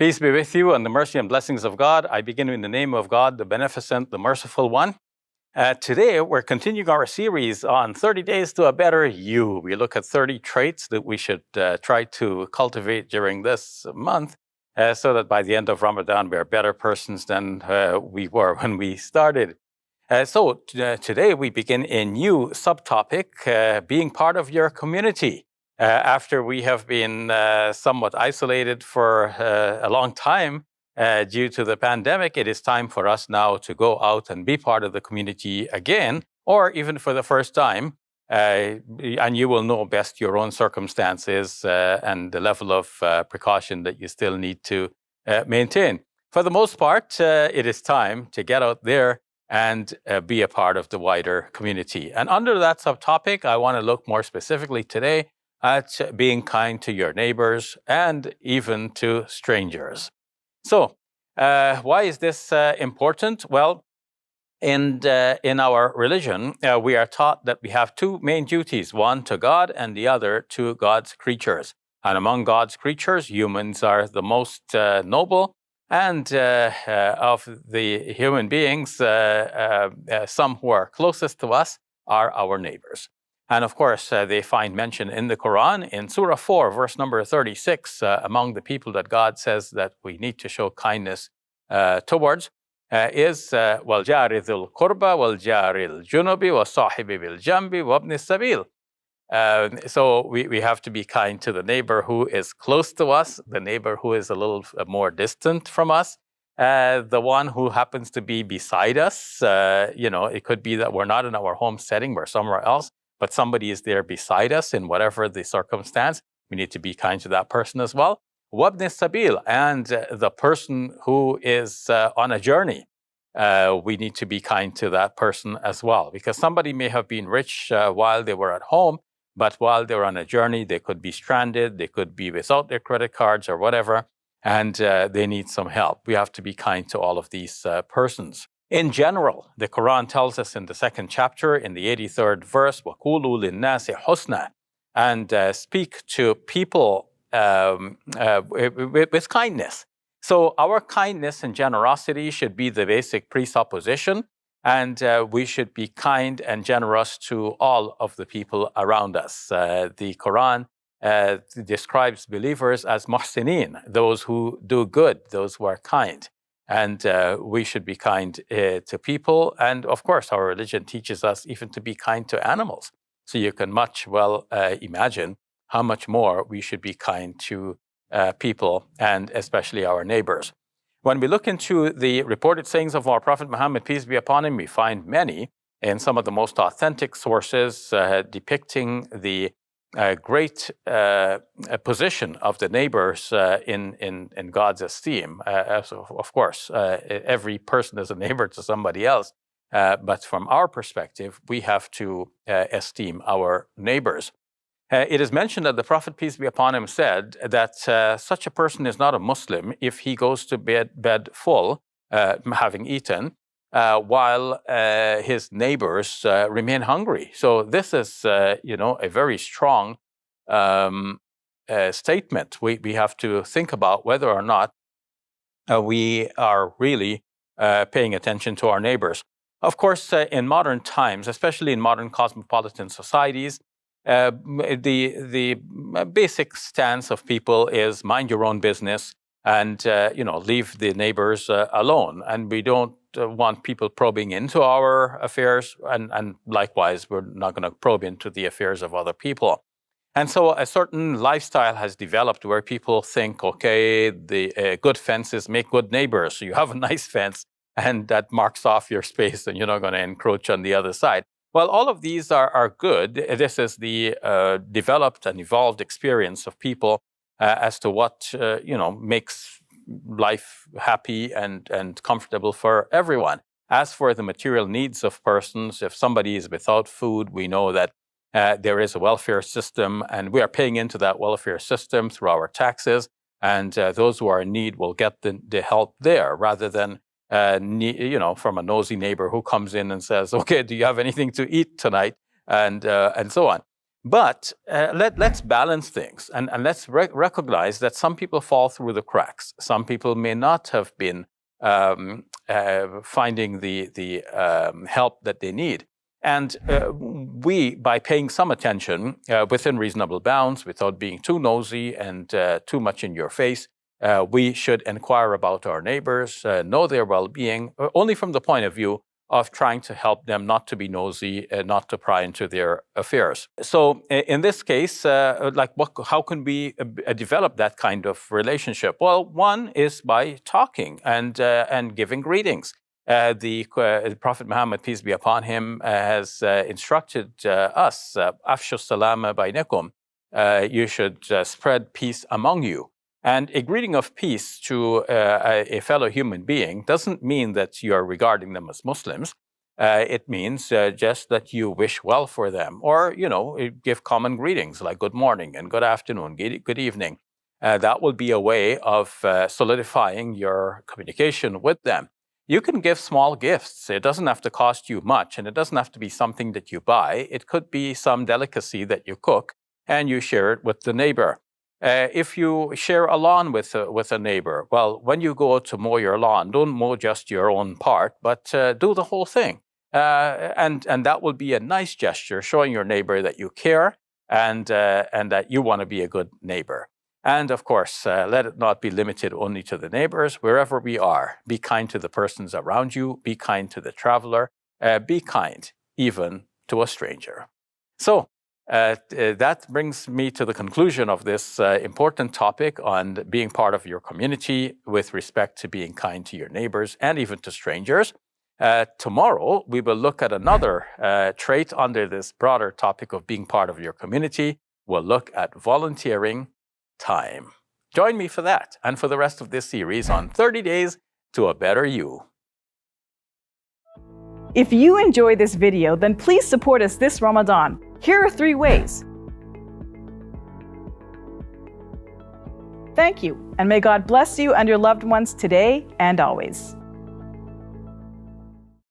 Peace be with you and the mercy and blessings of God. I begin in the name of God, the beneficent, the merciful one. Today, we're continuing our series on 30 Days to a Better You. We look at 30 traits that we should try to cultivate during this month so that by the end of Ramadan, we're better persons than we were when we started. Today, we begin a new subtopic, being part of your community. After we have been somewhat isolated for a long time due to the pandemic, it is time for us now to go out and be part of the community again, or even for the first time. And you will know best your own circumstances and the level of precaution that you still need to maintain. For the most part, it is time to get out there and be a part of the wider community. And under that subtopic, I want to look more specifically today at being kind to your neighbors and even to strangers. So, why is this important? Well, in our religion, we are taught that we have two main duties, one to God and the other to God's creatures. And among God's creatures, humans are the most noble, and of the human beings, some who are closest to us are our neighbors. And of course, they find mention in the Quran, in Surah 4, verse number 36, among the people that God says that we need to show kindness towards, is وَالْجَارِ ذُو الْقُرْبَى وَالْجَارِ الْجُنُبِ وَالصَّاحِبِ بِالْجَنْبِ وَابْنِ السَّبِيلِ. So we have to be kind to the neighbor who is close to us, the neighbor who is a little more distant from us, the one who happens to be beside us. It could be that we're not in our home setting, we're somewhere else, but somebody is there beside us in whatever the circumstance. We need to be kind to that person as well. وَابْنِ السَّبِيلِ, and the person who is on a journey. We need to be kind to that person as well, because somebody may have been rich while they were at home, but while they were on a journey, they could be stranded, they could be without their credit cards or whatever, and they need some help. We have to be kind to all of these persons. In general, the Quran tells us in the second chapter, in the 83rd verse, وَقُولُوا لِلنَّاسِ حُسْنًا, and speak to people with kindness. So our kindness and generosity should be the basic presupposition, and we should be kind and generous to all of the people around us. The Quran describes believers as muhsinin, those who do good, those who are kind. And we should be kind to people. And of course, our religion teaches us even to be kind to animals. So you can much well imagine how much more we should be kind to people, and especially our neighbors. When we look into the reported sayings of our Prophet Muhammad, peace be upon him, we find many in some of the most authentic sources depicting the great position of the neighbors in God's esteem. Of course, every person is a neighbor to somebody else, but from our perspective, we have to esteem our neighbors. It is mentioned that the Prophet, peace be upon him, said that such a person is not a Muslim if he goes to bed full, having eaten, while his neighbors remain hungry. So this is, a very strong statement. We have to think about whether or not we are really paying attention to our neighbors. Of course, in modern times, especially in modern cosmopolitan societies, the basic stance of people is mind your own business and, leave the neighbors alone. And we don't want people probing into our affairs, and likewise, we're not going to probe into the affairs of other people. And so a certain lifestyle has developed where people think, okay, the good fences make good neighbors. So you have a nice fence, and that marks off your space, and you're not going to encroach on the other side. Well, all of these are good. This is the developed and evolved experience of people as to what makes life happy and comfortable for everyone. As for the material needs of persons, if somebody is without food, we know that there is a welfare system, and we are paying into that welfare system through our taxes, and those who are in need will get the help there, rather than from a nosy neighbor who comes in and says, okay, do you have anything to eat tonight? And so on. But let's balance things, and let's recognize that some people fall through the cracks. Some people may not have been finding the help that they need. And we, by paying some attention within reasonable bounds, without being too nosy and too much in your face, we should inquire about our neighbors, know their well-being, only from the point of view of trying to help them not to be nosy, not to pry into their affairs. So in this case, how can we develop that kind of relationship? Well, one is by talking and giving greetings. The Prophet Muhammad, peace be upon him, has instructed us, Afshu salam baynakum, you should spread peace among you. And a greeting of peace to a fellow human being doesn't mean that you're regarding them as Muslims. It means just that you wish well for them, or, give common greetings like good morning and good afternoon, good evening. That will be a way of solidifying your communication with them. You can give small gifts. It doesn't have to cost you much, and it doesn't have to be something that you buy. It could be some delicacy that you cook and you share it with the neighbor. If you share a lawn with a neighbor, well, when you go to mow your lawn, don't mow just your own part, but do the whole thing. And that will be a nice gesture showing your neighbor that you care and that you want to be a good neighbor. And of course, let it not be limited only to the neighbors. Wherever we are, be kind to the persons around you, be kind to the traveler, be kind even to a stranger. So, that brings me to the conclusion of this important topic on being part of your community with respect to being kind to your neighbors and even to strangers. Tomorrow, we will look at another trait under this broader topic of being part of your community. We'll look at volunteering time. Join me for that and for the rest of this series on 30 Days to a Better You. If you enjoyed this video, then please support us this Ramadan. Here are 3 ways. Thank you, and may God bless you and your loved ones today and always.